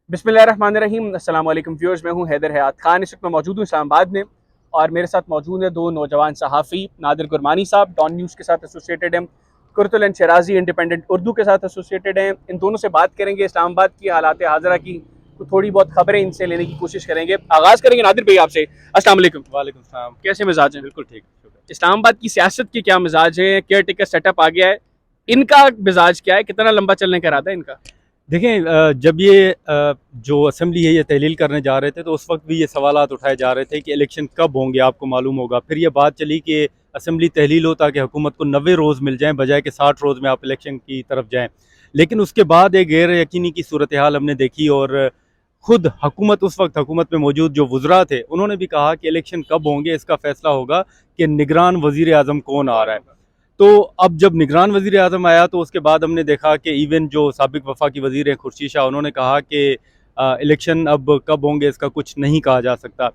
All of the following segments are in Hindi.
बिस्मिल्लाहिर्रहमानिर्रहीम। अस्सलाम वालेकुम व्यूअर्स, मैं हूं हैदर हयात खान। इस वक्त मैं मौजूद हूं इस्लामाबाद में और मेरे साथ मौजूद है दो नौजवान सहाफ़ी, नादिर गुरमानी साहब डॉन न्यूज़ के साथ एसोसिएटेड हैं, कुरतुल एंड शराजी इंडिपेंडेंट उर्दू के साथ एसोसिएटेड हैं। इन दोनों से बात करेंगे इस्लामाबाद की हालात हाज़िरा की, तो थोड़ी बहुत खबरें इनसे लेने की कोशिश करेंगे। आगाज़ करेंगे नादिर भाई आपसे। अस्सलाम वालेकुम। वालेकुम सलाम। कैसे मिजाज हैं? बिल्कुल ठीक, शुक्र। इस्लामाबाद की सियासत के क्या मिजाज हैं? केयर टेकर सेटअप आ गया है, इनका मिजाज क्या है? कितना लंबा चलने का इरादा है इनका? देखें, जब ये जो असेंबली है ये तहलील करने जा रहे थे तो उस वक्त भी ये सवालात उठाए जा रहे थे कि इलेक्शन कब होंगे, आपको मालूम होगा। फिर ये बात चली कि असेंबली तहलील हो ताकि हुकूमत को 90 रोज़ मिल जाएं, बजाय कि 60 रोज़ में आप इलेक्शन की तरफ जाएं। लेकिन उसके बाद एक गैर यकीनी की सूरत हाल हमने देखी और खुद हुकूमत, उस वक्त हुकूमत में मौजूद जो वज़रा थे, उन्होंने भी कहा कि इलेक्शन कब होंगे इसका फैसला होगा कि निगरान वज़ीर आज़म कौन आ रहा है। तो अब जब निगरान वज़ीर आज़म आया तो उसके बाद हमने देखा कि इवन जो साबिक वफाकी वज़ीर हैं खुर्शीद शाह, उन्होंने कहा कि इलेक्शन अब कब होंगे इसका कुछ नहीं कहा जा सकता।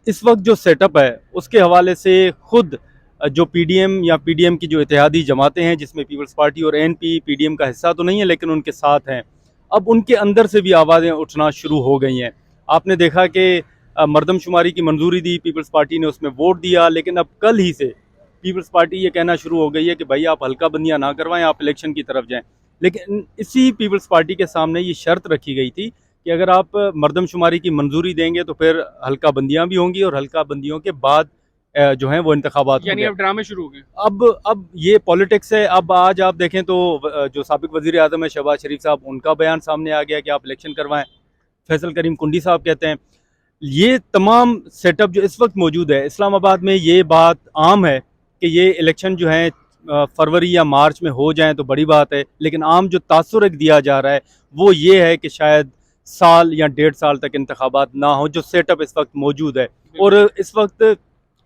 इस वक्त जो सेटअप है उसके हवाले से खुद जो पीडीएम या पीडीएम की जो इत्तेहादी जमातें हैं, जिसमें पीपल्स पार्टी और एनपी पीडीएम का हिस्सा तो नहीं है लेकिन उनके साथ हैं, अब उनके अंदर से भी आवाज़ें उठना शुरू हो गई हैं। आपने देखा कि मरदमशुमारी की मंजूरी दी, पीपल्स पार्टी ने उसमें वोट दिया, लेकिन अब कल ही से पीपल्स पार्टी ये कहना शुरू हो गई है कि भाई आप हल्का बंदियाँ ना करवाएं, आप इलेक्शन की तरफ जाएं। लेकिन इसी पीपल्स पार्टी के सामने ये शर्त रखी गई थी कि अगर आप मरदमशुमारी की मंजूरी देंगे तो फिर हल्का बंदियाँ भी होंगी और हल्का बंदियों के बाद जो हैं वो इंतखाबात यानी होंगे। अब ड्रामे शुरू हो गए। अब ये पॉलिटिक्स है। अब आज आप देखें तो जो साबिक वज़ीर आज़म है शहबाज शरीफ साहब, उनका बयान सामने आ गया कि आप इलेक्शन करवाएं। फैसल करीम कुंडी साहब कहते हैं। ये तमाम सेटअप जो इस वक्त मौजूद है इस्लामाबाद में, ये बात आम है कि ये इलेक्शन जो है फरवरी या मार्च में हो जाएं तो बड़ी बात है, लेकिन आम जो तासुर एक दिया जा रहा है वो ये है कि शायद साल या 1.5 साल तक इंतखाबात ना हो, जो सेटअप इस वक्त मौजूद है। और इस वक्त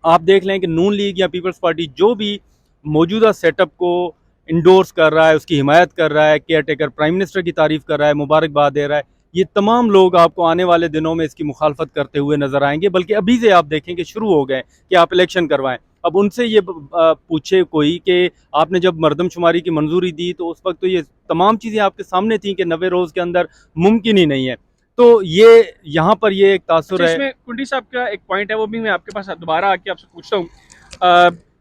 आप देख लें कि नून लीग या पीपल्स पार्टी जो भी मौजूदा सेटअप को इंडोर्स कर रहा है, उसकी हिमायत कर रहा है, केयर टेकर प्राइम मिनिस्टर की तारीफ कर रहा है, मुबारकबाद दे रहा है, ये तमाम लोग आपको आने वाले दिनों में इसकी मुखालफत करते हुए नजर आएंगे। बल्कि अभी से आप देखें कि शुरू हो गए कि आप इलेक्शन करवाएं। अब उनसे ये पूछे कोई कि आपने जब मरदमशुमारी की मंजूरी दी तो उस वक्त तो ये तमाम चीज़ें आपके सामने थी कि 90 रोज़ के अंदर मुमकिन ही नहीं है। तो ये यहाँ पर ये एक तासुर अच्छा, है। इसमें कुंडी साहब का एक पॉइंट है, वो भी मैं आपके पास दोबारा आके आपसे पूछता हूँ।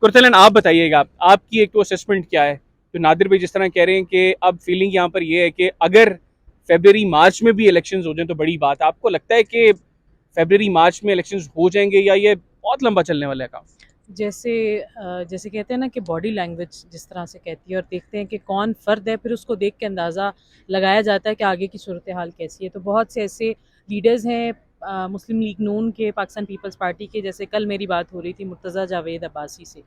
कुरतलन, आप बताइएगा, आपकी एक तो असेसमेंट क्या है? तो नादिर भाई जिस तरह कह रहे हैं कि अब फीलिंग यहाँ पर ये है कि अगर फेबररी मार्च में भी इलेक्शंस हो जाए तो बड़ी बात है। आपको लगता है कि फेबररी मार्च में इलेक्शंस हो जाएंगे या ये बहुत लंबा चलने वाला है काम? जैसे जैसे कहते हैं ना कि बॉडी लैंग्वेज जिस तरह से कहती है और देखते हैं कि कौन फ़र्द है, फिर उसको देख के अंदाज़ा लगाया जाता है कि आगे की सूरत हाल कैसी है। तो बहुत से ऐसे लीडर्स हैं मुस्लिम लीग नून के, पाकिस्तान पीपल्स पार्टी के, जैसे कल मेरी बात हो रही थी मुर्तज़ा जावेद अब्बासी से।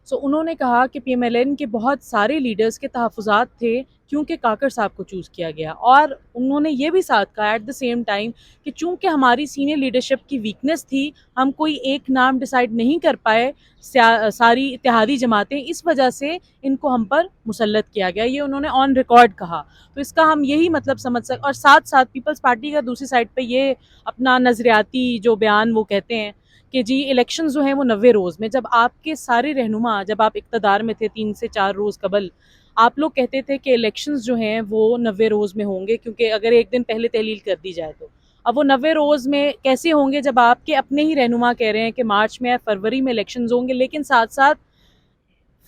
सो उन्होंने कहा कि पीएमएलएन के बहुत सारे लीडर्स के तहफ़्फ़ुज़ात थे क्योंकि काकर साहब को चूज़ किया गया, और उन्होंने ये भी साथ कहा एट द सेम टाइम कि चूँकि हमारी सीनियर लीडरशिप की वीकनेस थी, हम कोई एक नाम डिसाइड नहीं कर पाए, सारी इत्तेहादी जमातें, इस वजह से इनको हम पर मुसल्लत किया गया। ये उन्होंने ऑन रिकॉर्ड कहा। तो इसका हम यही मतलब समझ सकते, और साथ साथ पीपल्स पार्टी का दूसरी साइड पे ये अपना नज़रियाती जो बयान वो कहते हैं कि जी इलेक्शन जो हैं वो 90 रोज़ में, जब आपके सारे रहनुमा, जब आप इक़्तिदार में थे 3 से 4 रोज़ कबल, आप लोग कहते थे कि इलेक्शंस जो हैं वो 90 रोज़ में होंगे, क्योंकि अगर एक दिन पहले तहलील कर दी जाए तो। अब वो 90 रोज़ में कैसे होंगे जब आपके अपने ही रहनुमा कह रहे हैं कि मार्च में या फरवरी में इलेक्शंस होंगे, लेकिन साथ साथ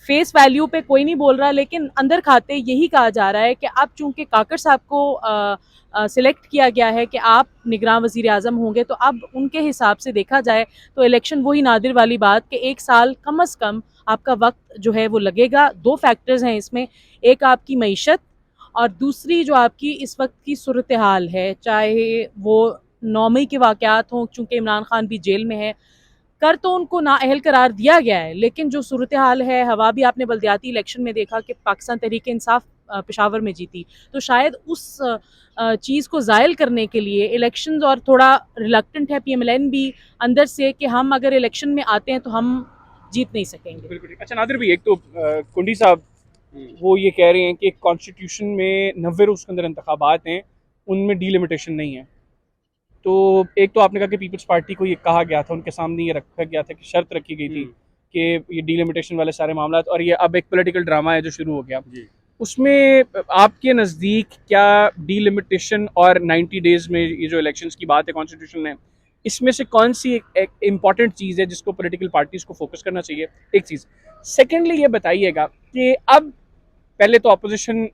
फेस वैल्यू पे कोई नहीं बोल रहा, लेकिन अंदर खाते यही कहा जा रहा है कि अब चूंकि काकर साहब को सिलेक्ट किया गया है कि आप निगरान वज़ीर आज़म होंगे, तो अब उनके हिसाब से देखा जाए तो इलेक्शन वही नादिर वाली बात कि 1 साल कम अज़ कम आपका वक्त जो है वो लगेगा। 2 फैक्टर्स हैं इसमें, एक आपकी मईशत और दूसरी जो आपकी इस वक्त की सूरत हाल है, चाहे वो 9 मई के वाक़यात हों, चूँकि इमरान खान भी जेल में है, कर तो उनको नाअहल करार दिया गया है, लेकिन जो सूरत हाल है, हवा भी आपने बल्दियाती इलेक्शन में देखा कि पाकिस्तान तहरीक इंसाफ पेशावर में जीती, तो शायद उस चीज़ को ज़ायल करने के लिए इलेक्शंस, और थोड़ा रिलक्टेंट है पीएमएलएन भी अंदर से कि हम अगर इलेक्शन में आते हैं तो हम जीत नहीं सकेंगे। बिल्कुल ठीक। अच्छा नादिर भाई, एक तो कुंडी साहब वो ये कह रहे हैं कि कॉन्स्टिट्यूशन में 90 रोज़ के अंदर इंतखाबात हैं, उनमें डीलिमिटेशन नहीं है। तो एक तो आपने कहा कि पीपल्स पार्टी को ये कहा गया था, उनके सामने ये रखा गया था कि शर्त रखी गई थी कि ये डीलिमिटेशन वाले सारे मामला, और ये अब एक पॉलिटिकल ड्रामा है जो शुरू हो गया। उसमें आपके नज़दीक क्या डीलिमिटेशन और 90 डेज़ में ये जो इलेक्शंस की बात है कॉन्स्टिट्यूशन में, इसमें से कौन सी एक इम्पॉर्टेंट चीज़ है जिसको पॉलिटिकल पार्टीज़ को फोकस करना चाहिए? एक चीज़। सेकेंडली ये बताइएगा कि अब पहले तो अपोजिशन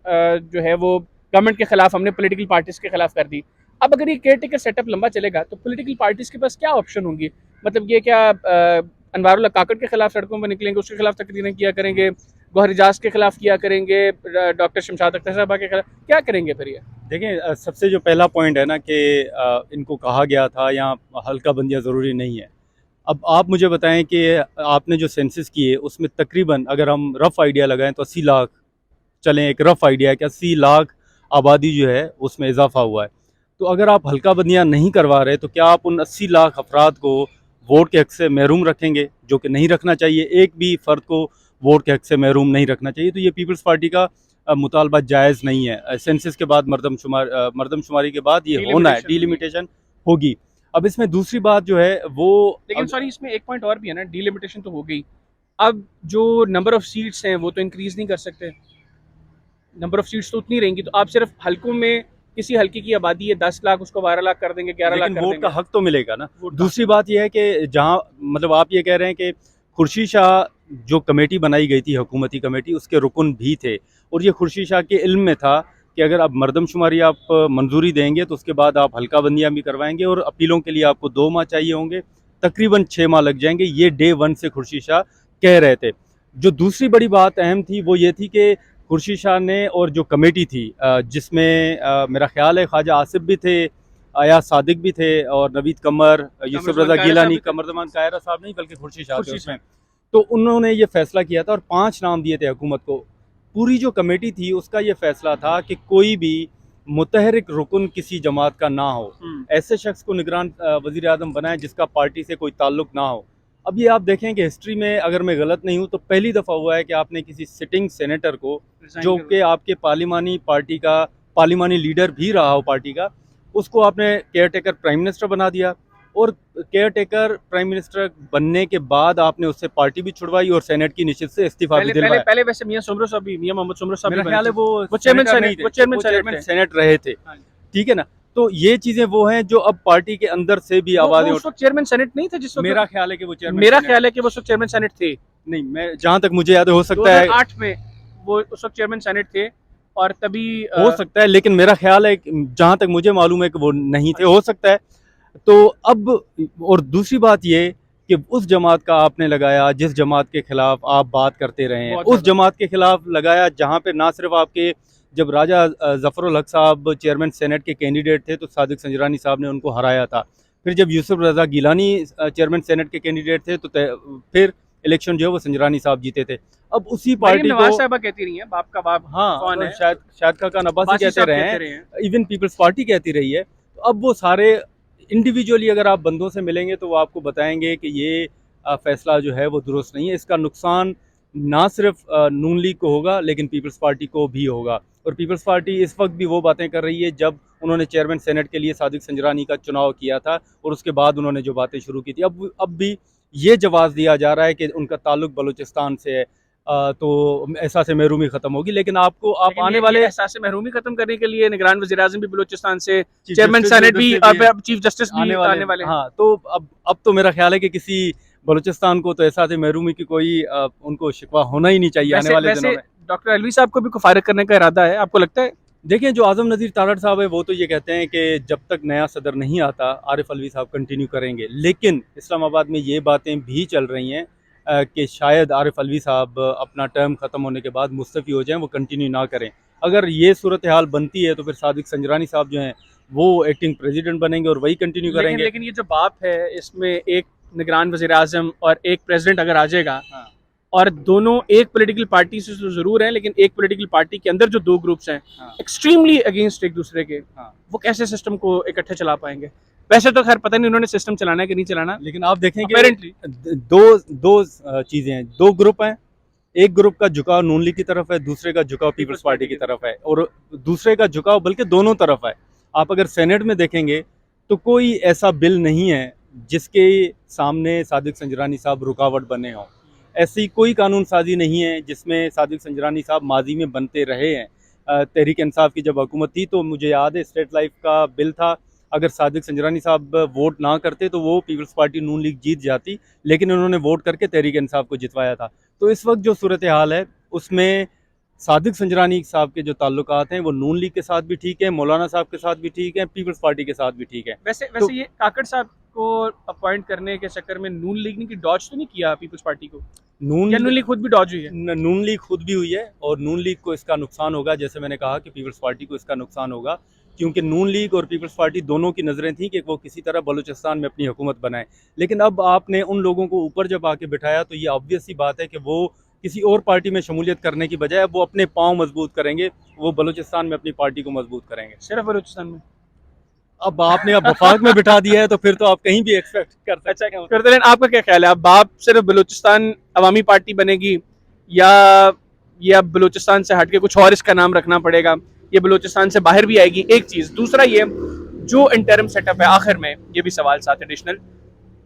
जो है वो गवर्नमेंट के खिलाफ हमने पॉलिटिकल पार्टीज़ के खिलाफ कर दी। अब अगर ये केयर टेकर सेटअप लंबा चलेगा तो पॉलिटिकल पार्टीज़ के पास क्या ऑप्शन होंगी? मतलब ये क्या अनवारुल्लाह काकड़ के खिलाफ सड़कों पर निकलेंगे, उसके खिलाफ तकरीरें किया करेंगे, गौहर एजाज के खिलाफ किया करेंगे, डॉक्टर शमशाद अख्तर साहबा के खिलाफ क्या करेंगे फिर ये? देखें, सबसे जो पहला पॉइंट है ना कि इनको कहा गया था यहाँ हल्का बंदियाँ ज़रूरी नहीं है। अब आप मुझे बताएं कि आपने जो सेंसस किए उसमें तकरीबन अगर हम रफ़ आइडिया लगाएं तो 80 लाख, चलें एक रफ़ आइडिया है कि 80 लाख आबादी जो है उसमें इजाफा हुआ है। तो अगर आप हल्का बंदियाँ नहीं करवा रहे तो क्या आप उन 80 लाख अफराद को वोट के हक से महरूम रखेंगे, जो कि नहीं रखना चाहिए। एक भी फ़र्द को वोट के हक से महरूम नहीं रखना चाहिए। तो ये पीपल्स पार्टी का मुतालबा जायज़ नहीं है। सेंसस के बाद मरदमशुमारी के बाद ये होना है, डीलिमिटेशन होगी। अब इसमें दूसरी बात जो है वो, लेकिन सॉरी इसमें एक पॉइंट और भी है ना, डीलिमिटेशन तो हो गई, अब जो नंबर ऑफ सीट्स हैं वो तो इंक्रीज नहीं कर सकते, नंबर ऑफ सीट्स तो उतनी रहेंगी, तो आप सिर्फ हल्कों में किसी हल्के की आबादी है 10 लाख उसको 12 लाख कर देंगे, 11 लाख लेकिन कर वोट देंगे। का हक तो मिलेगा ना। वोट दूसरी बात यह है कि जहाँ मतलब आप ये कह रहे हैं कि खुर्शीद शाह जो कमेटी बनाई गई थी, हुकूमती कमेटी, उसके रुकन भी थे और ये खुर्शीद शाह के इल्म में था कि अगर आप मरदमशुमारी आप मंजूरी देंगे तो उसके बाद आप हल्का बंदियाँ भी करवाएंगे और अपीलों के लिए आपको 2 माह चाहिए होंगे, तकरीबन 6 माह लग जाएंगे। ये डे 1 से खुर्शीद शाह कह रहे थे। जो दूसरी बड़ी बात अहम थी वो ये थी कि खुर्शीद शाह ने और जो कमेटी थी जिसमें मेरा ख्याल है ख्वाजा आसिफ भी थे, अयाज सादिक भी थे और नवीद कमर, यूसुफ रजा गिलानी, कमरजमान कायरा साहब नहीं बल्कि खुर्शीद शाह थे उसमें। तो उन्होंने ये फैसला किया था और 5 नाम दिए थे हुकूमत को। पूरी जो कमेटी थी उसका ये फैसला था कि कोई भी मुतहरिक रुकन किसी जमात का ना हो, ऐसे शख्स को निगरान वज़ीर आज़म बनाए जिसका पार्टी से कोई ताल्लुक ना हो। अब ये आप देखें कि हिस्ट्री में अगर मैं गलत नहीं हूँ तो पहली दफ़ा हुआ है कि आपने किसी सिटिंग सेनेटर को, जो कि आपके पार्लिमानी पार्टी का पार्लिमानी लीडर भी रहा हो पार्टी का, उसको आपने केयर टेकर प्राइम मिनिस्टर बना दिया और केयर टेकर प्राइम मिनिस्टर बनने के बाद आपने उससे पार्टी भी छुड़वाई और सेनेट की निश्चित से इस्तीफा भी दिलवाया। पहले वैसे मियां सुमरो साहब भी, मियां मोहम्मद सुमरो साहब, मेरा ख्याल है वो चेयरमैन सेनेट रहे थे, ठीक है ना। तो ये चीजें वो हैं जो अब पार्टी के अंदर से भी आवाजें उस वक्त चेयरमैन सेनेट नहीं थे जिस वक्त, मेरा ख्याल है कि वो चेयरमैन, मेरा ख्याल है कि वो उस वक्त चेयरमैन सेनेट थे। नहीं, मैं जहां तक मुझे याद है, हो सकता है 2008 में वो उस वक्त चेयरमैन सेनेट थे और तभी हो सकता है, लेकिन मेरा ख्याल है जहां तक मुझे मालूम है कि वो नहीं थे, हो सकता है। तो अब और दूसरी बात ये कि उस जमात का आपने लगाया जिस जमात के खिलाफ आप बात करते रहे हैं, उस जमात के खिलाफ लगाया जहां पे ना सिर्फ आपके, जब राजा जफरुल हक साहब चेयरमैन सेनेट के कैंडिडेट थे तो सादिक संजरानी साहब ने उनको हराया था। फिर जब यूसुफ रजा गिलानी चेयरमैन सेनेट के कैंडिडेट थे तो फिर इलेक्शन जो है वो संजरानी साहब जीते थे। अब उसी पार्टी को नवाज साहबा कहती रही है, बाप का बाप, हाँ, कौन है? शायद काका नब्बासी कहते रहे हैं, इवन पीपल्स पार्टी कहती रही है। तो अब वो सारे इंडिविजुअली अगर आप बंदों से मिलेंगे तो वो आपको बताएंगे कि ये फैसला जो है वो दुरुस्त नहीं है। इसका नुकसान ना सिर्फ नून लीग को होगा लेकिन पीपल्स पार्टी को भी होगा। और पीपल्स पार्टी इस वक्त भी वो बातें कर रही है जब उन्होंने चेयरमैन सेनेट के लिए सादिक संजरानी का चुनाव किया था और उसके बाद उन्होंने जो बातें शुरू की थी। अब भी ये जवाब दिया जा रहा है कि उनका ताल्लुक बलूचिस्तान से है, तो एहसास महरूमी खत्म होगी। लेकिन आपको आप आने वाले एहसास महरूमी खत्म करने के लिए निगरान वज़ीर आज़म भी बलूचिस्तान से, चेयरमैन सेनेट भी, चीफ जस्टिस भी आने वाले। हाँ, तो अब तो मेरा ख्याल है कि किसी बलूचिस्तान को तो एहसास महरूमी की कोई उनको शिकवा होना ही नहीं चाहिए आने वाले दिनों में। डॉक्टर अलवी साहब को भी फारिग करने का इरादा है, आपको लगता है? देखिए, जो आज़म नज़ीर तारड़ साहब है वो तो ये कहते हैं कि जब तक नया सदर नहीं आता आरिफ अलवी साहब कंटिन्यू करेंगे, लेकिन इस्लामाबाद में ये बातें भी चल रही हैं कि शायद आरिफ अलवी साहब अपना टर्म ख़त्म होने के बाद मुस्तफ़ी हो जाएं, वो कंटिन्यू ना करें। अगर ये सूरत हाल बनती है तो फिर सादिक संजरानी साहब जो हैं वो एक्टिंग प्रेसिडेंट बनेंगे और वही कंटिन्यू करेंगे। लेकिन ये जो बाप है इसमें एक निगरान वज़ीर आज़म और एक प्रेसिडेंट अगर आ जाएगा, हाँ, और दोनों एक पॉलिटिकल पार्टी से तो जरूर हैं लेकिन एक पॉलिटिकल पार्टी के अंदर जो दो ग्रुप्स हैं एक्सट्रीमली अगेंस्ट एक दूसरे के, वो कैसे सिस्टम को इकट्ठे चला पाएंगे? वैसे तो खैर पता नहीं उन्होंने सिस्टम चलाना है कि नहीं चलाना, लेकिन आप देखें कि अपेरेंटली दो चीज़ें हैं, दो ग्रुप हैं। एक ग्रुप का झुकाव नून लीग की तरफ है, दूसरे का झुकाव पीपल्स पार्टी की तरफ है, और दूसरे का झुकाव बल्कि दोनों तरफ है। आप अगर सेनेट में देखेंगे तो कोई ऐसा बिल नहीं है जिसके सामने सादिक संजरानी साहब रुकावट बने हों। ऐसी कोई कानून साजी नहीं है जिसमें सादिक संजरानी साहब माजी में बनते रहे हैं। तहरीक इंसाफ की जब हुकूमत थी तो मुझे याद है स्टेट लाइफ का बिल था, अगर सादिक संजरानी साहब वोट ना करते तो वो पीपल्स पार्टी नून लीग जीत जाती, लेकिन उन्होंने वोट करके तहरीक इंसाफ को जितवाया था। तो इस वक्त जो सूरत हाल है उसमें सादिक संजरानी साहब के जो ताल्लुकात हैं वो नून लीग के साथ भी ठीक है, मौलाना साहब के साथ भी ठीक है, पीपल्स पार्टी के साथ भी ठीक है। वैसे ये काकड़ साहब को अपॉइंट करने के चक्कर में नून लीग ने की डॉज तो नहीं किया पीपल्स पार्टी को, या नून लीग खुद भी डॉज हुई है? नून लीग खुद भी हुई है और नून लीग को इसका नुकसान होगा, जैसे मैंने कहा कि पीपल्स पार्टी को इसका नुकसान होगा, क्योंकि नून लीग और पीपल्स पार्टी दोनों की नज़रें थी कि वो किसी तरह बलूचिस्तान में अपनी हुकूमत बनाए। लेकिन अब आपने उन लोगों को ऊपर जब आके बिठाया तो ये ऑब्वियस सी बात है कि वो किसी और पार्टी में शमूलियत करने की बजाय वो अपने पाँव मजबूत करेंगे, वो बलूचिस्तान में अपनी पार्टी को मजबूत करेंगे। सिर्फ बलूचिस्तान में? अब आपने अब वफाक में बिठा दिया है तो फिर तो आप कहीं भी एक्सपेक्ट कर सकते अच्छा, कुर्तुलन आपका क्या ख्याल है, अब आप सिर्फ बलूचिस्तान अवामी पार्टी बनेगी या बलूचिस्तान से हटके कुछ और इसका नाम रखना पड़ेगा, ये बलूचिस्तान से बाहर भी आएगी? एक चीज़। दूसरा ये जो इंटरम सेटअप है, आखिर में ये भी सवाल साथ एडिशनल,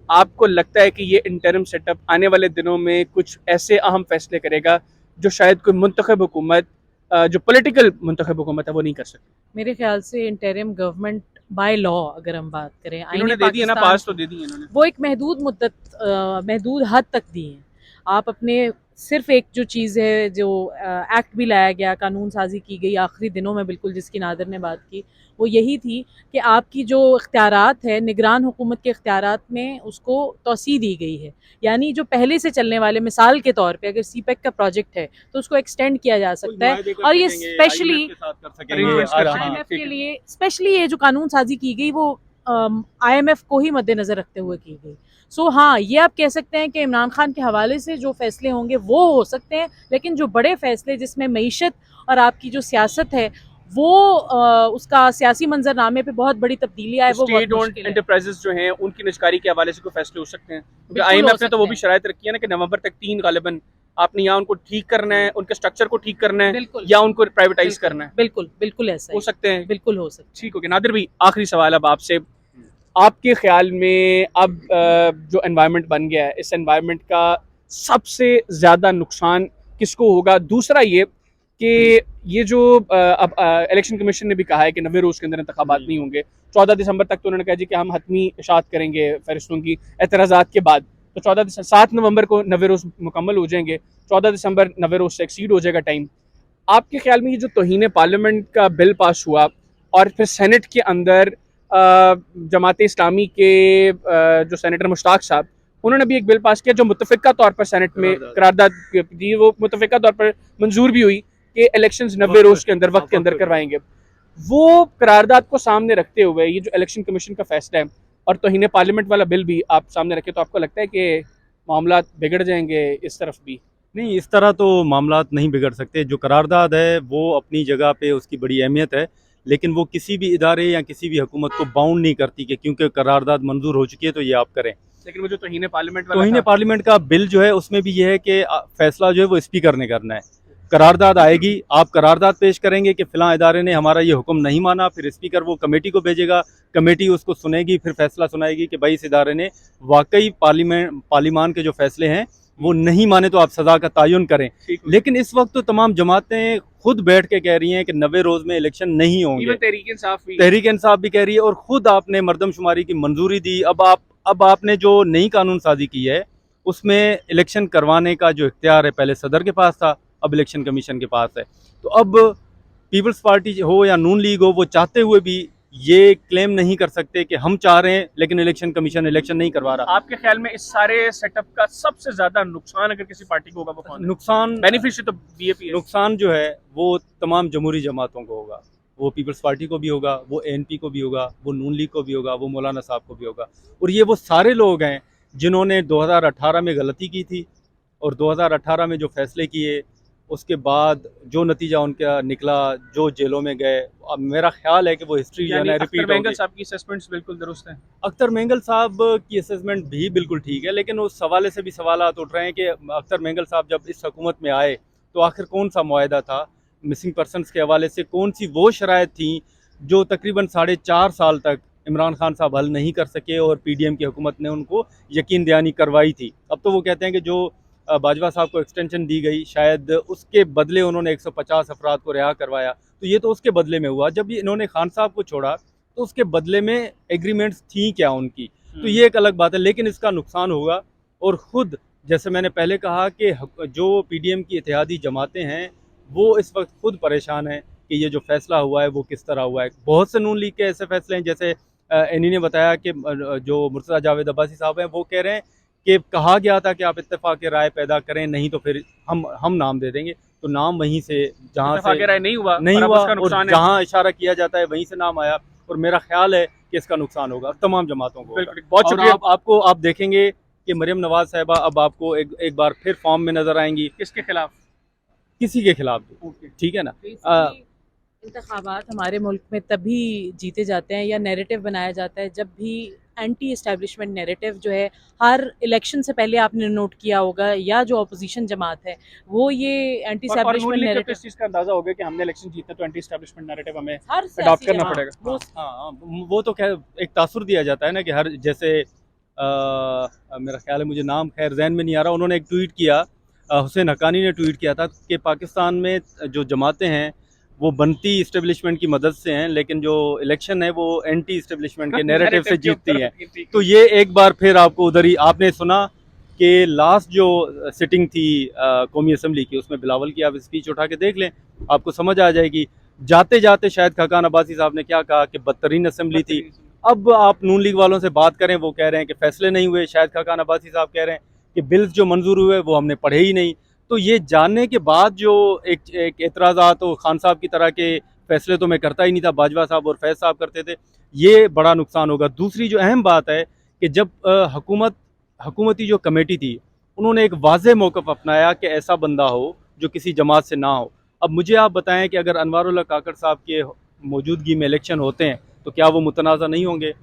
आपको लगता है कि ये इंटरम सेटअप आने वाले दिनों में कुछ ऐसे अहम फैसले करेगा जो शायद कोई मुंतखब हुकूमत, जो पॉलिटिकल मुंतखब हुकूमत है, वो नहीं कर सकती? मेरे ख्याल से इंटरिम गवर्नमेंट बाय लॉ अगर हम बात करें, इन्होंने दे दी है ना, पास तो दे दी है इन्होंने, वो एक महदूद मुद्दत, महदूद हद तक दी है। आप अपने सिर्फ एक जो चीज़ है, जो एक्ट भी लाया गया, कानून साजी की गई आखिरी दिनों में, बिल्कुल जिसकी नादिर ने बात की, वो यही थी कि आपकी जो इख्तियारात है, निगरान हुकूमत के इख्तियारात में उसको तोसी दी गई है। यानी जो पहले से चलने वाले, मिसाल के तौर पे अगर सीपेक का प्रोजेक्ट है तो उसको एक्सटेंड किया जा सकता है, और ये स्पेशली IMF के लिए स्पेशली ये जो कानून साजी की गई वो IMF को ही मद्देनज़र रखते हुए की गई। सो हाँ, ये आप कह सकते हैं कि इमरान खान के हवाले से जो फैसले होंगे वो हो सकते हैं, लेकिन जो बड़े फैसले जिसमें मईशत और आपकी जो सियासत है वो उसका सियासी मंजरनामे पे बहुत बड़ी तब्दीली आए, वो स्टेट ओन्ड एंटरप्राइजेस जो हैं उनकी निजकारी के हवाले से कोई फैसले हो सकते हैं, क्योंकि IMF ने तो वो भी शराइत रखी है ना कि नवंबर तक 3 गालिबन आपने यहाँ उनको ठीक करना है, उनके स्ट्रक्चर को ठीक करना है, या उनको प्राइवेटाइज करना है। बिल्कुल बिल्कुल ऐसा हो सकते हैं, बिल्कुल हो सकता है। ठीक हो गया। नादिर भाई, आखिरी सवाल अब आपसे, आपके ख्याल में अब जो एनवायरनमेंट बन गया है, इस एनवायरनमेंट का सबसे ज़्यादा नुकसान किसको होगा? दूसरा ये कि ये जो अब इलेक्शन कमीशन ने भी कहा है कि 90 रोज़ के अंदर इंतखाबात नहीं होंगे, 14 दिसंबर तक तो उन्होंने कहा जी कि हम हतमी इशात करेंगे फहरिस्तों की एतराज़ात के बाद, तो 7 नवंबर को 90 रोज़ मुकम्मल हो जाएंगे, 14 दिसंबर 90 रोज़ से एक्सीड हो जाएगा टाइम। आपके ख्याल में ये जो तौहीन पार्लियामेंट का बिल पास हुआ और फिर सेनेट के अंदर जमात इस्लामी के जो सेनेटर मुश्ताक साहब, उन्होंने भी एक बिल पास किया जो मुतफ़िका तौर पर सेनेट में करारदाद दी, वो मुतफ़िका तौर पर मंजूर भी हुई कि इलेक्शंस 90 रोज़ के अंदर, वक्त के अंदर करवाएंगे। वो करारदाद को सामने रखते हुए ये जो इलेक्शन कमीशन का फैसला है और तौहीन पार्लियामेंट वाला बिल भी आप सामने रखें, तो आपको लगता है कि मामला बिगड़ जाएंगे इस तरफ भी? नहीं, इस तरह तो मामलात नहीं बिगड़ सकते। जो करारदाद है वो अपनी जगह पे उसकी बड़ी अहमियत है, लेकिन वो किसी भी इदारे या किसी भी हुकूमत को बाउंड नहीं करती कि क्योंकि करारदाद मंजूर हो चुकी है तो ये आप करें। लेकिन वो जो तौहीन पार्लियामेंट का बिल जो है उसमें भी ये है कि फैसला जो है वो स्पीकर ने करना है। करारदाद आएगी, आप करारदाद पेश करेंगे कि फ़लाँ इदारे ने हमारा ये हुक्म नहीं माना, फिर स्पीकर वो कमेटी को भेजेगा, कमेटी उसको सुनेगी, फिर फैसला सुनाएगी कि भाई इस इदारे ने वाकई पार्लियामान के जो फैसले हैं वो नहीं माने तो आप सज़ा का तयन करें। लेकिन इस वक्त तो तमाम जमातें खुद बैठ के कह रही हैं कि 90 रोज़ में इलेक्शन नहीं होंगे। तहरीक इंसाफ भी कह रही है और ख़ुद आपने मरदमशुमारी की मंजूरी दी। अब आपने जो नई कानून साजी की है उसमें इलेक्शन करवाने का जो इख्तियार है पहले सदर के पास था, अब इलेक्शन कमीशन के पास है। तो अब पीपल्स पार्टी हो या नून लीग हो, वो चाहते हुए भी ये क्लेम नहीं कर सकते कि हम चाह रहे हैं लेकिन इलेक्शन कमीशन इलेक्शन नहीं करवा रहा। आपके ख्याल में इस सारे सेटअप का सबसे ज्यादा नुकसान अगर किसी पार्टी को होगा वो कौन है? नुकसान बेनिफिशियरी तो बीएपी है। नुकसान जो है वो तमाम जमहूरी जमातों को होगा, वो पीपल्स पार्टी को भी होगा, वो ANP को भी होगा, वो नून लीग को भी होगा, वो मौलाना साहब को भी होगा। और ये वो सारे लोग हैं जिन्होंने 2018 में गलती की थी और 2018 में जो फैसले किए उसके बाद जो नतीजा उनका निकला, जो जेलों में गए, अब मेरा ख्याल है कि वो हिस्ट्री जो है रिपीट होगी। अख्तर मेंगल साहब की असेसमेंट्स बिल्कुल दुरुस्त हैं। अख्तर मेंगल साहब की असेसमेंट भी बिल्कुल ठीक है, लेकिन उस हवाले से भी सवालात उठ रहे हैं कि अख्तर मेंगल साहब जब इस हुकूमत में आए तो आखिर कौन सा मुआहदा था मिसिंग पर्सनस के हवाले से, कौन सी वो शराइत थी जो तकरीबन 4.5 साल तक इमरान खान साहब हल नहीं कर सके और PDM की हुकूमत ने उनको यकीन दयानी करवाई थी। अब तो वो कहते हैं कि जो बाजवा साहब को एक्सटेंशन दी गई, शायद उसके बदले उन्होंने 150 अफराद को रिहा करवाया, तो ये तो उसके बदले में हुआ। जब ये इन्होंने खान साहब को छोड़ा तो उसके बदले में एग्रीमेंट्स थी क्या उनकी, तो ये एक अलग बात है। लेकिन इसका नुकसान होगा, और ख़ुद जैसे मैंने पहले कहा कि जो पीडीएम की इत्तेहादी जमातें हैं वो इस वक्त खुद परेशान हैं कि ये जो फैसला हुआ है वो किस तरह हुआ है। बहुत से नून लीग के ऐसे फैसले हैं, जैसे इन्हीं ने बताया कि जो मुर्तज़ा जावेद अब्बासी साहब हैं वो कह रहे हैं कि कहा गया था कि आप इत्तेफाक राय पैदा करें, नहीं तो फिर हम नाम दे देंगे। तो नाम वहीं से जहाँ से राय नहीं हुआ, नहीं हुआ, और जहाँ इशारा किया जाता है वहीं से नाम आया, और मेरा ख्याल है कि इसका नुकसान होगा तमाम जमातों को। बहुत शुक्रिया। आप देखेंगे कि मरियम नवाज साहिबा अब आपको एक बार फिर फॉर्म में नजर आएंगी। किसके खिलाफ? किसी के खिलाफ भी, ठीक है ना। इंतखाबात हमारे मुल्क में तभी जीते जाते हैं या नैरेटिव बनाया जाता है जब भी एंटी इस्टेब्लिशमेंट नैरेटिव जो है, हर इलेक्शन से पहले आपने नोट किया होगा, या जो अपोजिशन जमात है वो ये एंटी इस्टेब्लिशमेंट नैरेटिव, इस चीज का अंदाजा हो गया कि हमने इलेक्शन जीतना तो एंटी इस्टेब्लिशमेंट नैरेटिव हमें हर अडॉप्ट करना पड़ेगा। हाँ, वो तो खैर एक तासुर दिया जाता है ना कि हर, जैसे मेरा ख्याल है, मुझे नाम खैर जहन में नहीं आ रहा, उन्होंने एक ट्वीट किया, हुसैन हक्कानी ने ट्वीट किया था कि पाकिस्तान में जो जमातें हैं वो बनती इस्टेब्लिशमेंट की मदद से हैं, लेकिन जो इलेक्शन है वो एंटी इस्टेब्लिशमेंट के नैरेटिव से जीतती हैं। तो ये एक बार फिर आपको उधर ही, आपने सुना कि लास्ट जो सिटिंग थी कौमी असम्बली की, उसमें बिलावल की आप स्पीच उठा के देख लें, आपको समझ आ जाएगी। जाते जाते शायद खाकान अब्बासी साहब ने क्या कहा कि बदतरीन असम्बली थी। अब आप नून लीग वालों से बात करें, वो कह रहे हैं कि फैसले नहीं हुए। शायद खाकान अब्बासी साहब कह रहे हैं कि बिल्स जो मंजूर हुए वो हमने पढ़े ही नहीं। तो ये जानने के बाद जो एक एतराज़ात, तो खान साहब की तरह के फैसले तो मैं करता ही नहीं था, बाजवा साहब और फैज़ साहब करते थे, ये बड़ा नुकसान होगा। दूसरी जो अहम बात है कि जब हुकूमती जो कमेटी थी उन्होंने एक वाज़ेह मौक़िफ़ अपनाया कि ऐसा बंदा हो जो किसी जमात से ना हो। अब मुझे आप बताएं कि अगर अनवारुल्लाह काकड़ साहब के मौजूदगी में इलेक्शन होते हैं तो क्या वो मुतनाज़ा नहीं होंगे?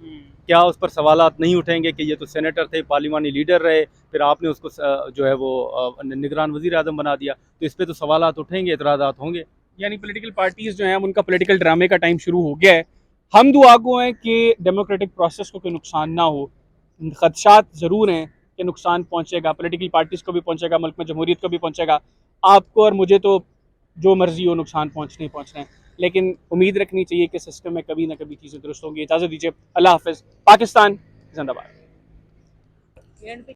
क्या उस पर सवालात नहीं उठेंगे कि ये तो सेनेटर थे, पार्लिमानी लीडर रहे, फिर आपने उसको जो है वो निगरान वज़ीर आज़म बना दिया, तो इस पर तो सवालात उठेंगे, एतराज़ात होंगे। यानी पॉलिटिकल पार्टीज जो हैं उनका पॉलिटिकल ड्रामे का टाइम शुरू हो गया है। हम दुआ गो हैं कि डेमोक्रेटिक प्रोसेस को कोई नुकसान ना हो। खदशात ज़रूर हैं कि नुकसान पहुँचेगा, पॉलिटिकल पार्टीज़ को भी पहुँचेगा, मुल्क में जमहूरियत को भी पहुँचेगा, आपको और मुझे तो जो मर्जी हो नुकसान पहुँचने हैं, लेकिन उम्मीद रखनी चाहिए कि सिस्टम में कभी ना कभी चीज़ें दुरुस्त होंगी। इजाज़त दीजिए, अल्लाह हाफ़िज़। पाकिस्तान जिंदाबाद।